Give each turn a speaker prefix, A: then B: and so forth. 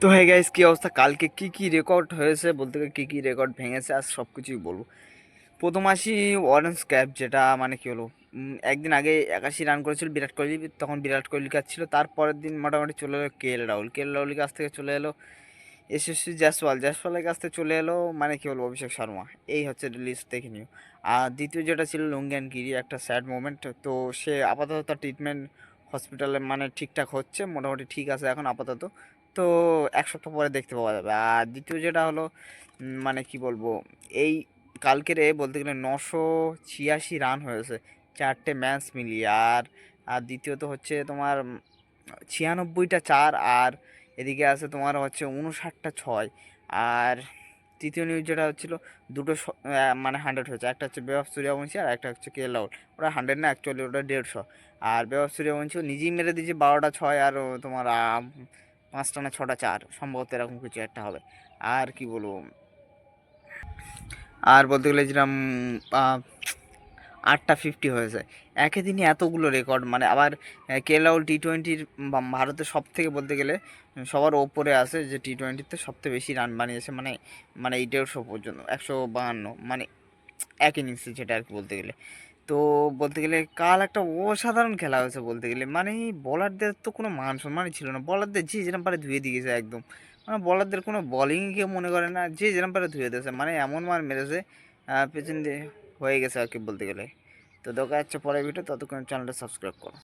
A: তো হ্যাঁ গাইস, কি অবস্থা? কালকে কি কি রেকর্ড হয়েছে বলতে গেলে, কি কি রেকর্ড ভেঙেছে আর সব কিছুই বলবো। প্রথম আসি অরেঞ্জ ক্যাপ, যেটা মানে কি হলো, একদিন আগে 81 রান করেছিল বিরাট কোহলি, তখন বিরাট কোহলির কাছ ছিল। তারপরের দিন মোটামুটি চলে এলো কে এল রাহুলের কাছ থেকে চলে এলো এসএসসি জয়সওয়ালের কাছ থেকে চলে এলো মানে কি বলবো অভিষেক শর্মা। এই হচ্ছে লিস্ট, দেখে নিও। আর দ্বিতীয় যেটা ছিল লুঙ্গিয়ান গিরি, একটা স্যাড মোমেন্ট। তো সে আপাতত তার ট্রিটমেন্ট হসপিটালে মানে ঠিকঠাক হচ্ছে, মোটামুটি ঠিক আছে এখন আপাতত। তো এক সপ্তাহ পরে দেখতে পাওয়া যাবে। আর দ্বিতীয় যেটা হলো, মানে কি বলবো, এই কালকেরে বলতে গেলে 986 রান হয়েছে চারটে ম্যাচ মিলিয়ে। আর আর দ্বিতীয়ত হচ্ছে তোমার 96টা চার। আর এদিকে আছে তোমার হচ্ছে 59টা ছয়। আর তৃতীয় নিউজ যেটা হচ্ছিল, দুটো মানে 100 হয়েছে, একটা হচ্ছে বেবাব সূর্যবংশী আর একটা হচ্ছে কে এল রাহুল। ওরা 100 না, অ্যাকচুয়ালি ওটা 150। আর বেবাব সূর্যবংশী নিজেই মেরে দিয়েছে 12টা ছয়, আর তোমার 5টা না 6টা চার, সম্ভবত এরকম কিছু একটা হবে। আর কি বলবো, আর বলতে গেলে যেরকম 8টা 50 হয়েছে একই দিনই, এতগুলো রেকর্ড মানে। আবার কে এল রাহুল টি-20-র ভারতের সব থেকে বলতে গেলে সবার ওপরে আছে, যে টি-20-তে সবথেকে বেশি রান বানিয়েছে, মানে মানে এই 150 পর্যন্ত, 152 মানে এক ইনিংসে, যেটা আর কি বলতে গেলে। তো বলতে গেলে কাল একটা অসাধারণ খেলা হয়েছে বলতে গেলে। মানে বলারদের তো কোনো মান সম্মানই ছিল না, বলারদের যে যেরকম পারে ধুয়ে দিয়েছে একদম। মানে বলারদের কোনো বলিংই কেউ মনে করে না, যে যেরকম পারে ধুয়ে দিয়েছে, মানে এমন মার মেরেছে পেছন দিয়ে হয়ে গেছে আর কি বলতে গেলে। তো দেখা যাচ্ছে পরের ভিডিও, ততক্ষণ চ্যানেলটা সাবস্ক্রাইব করো।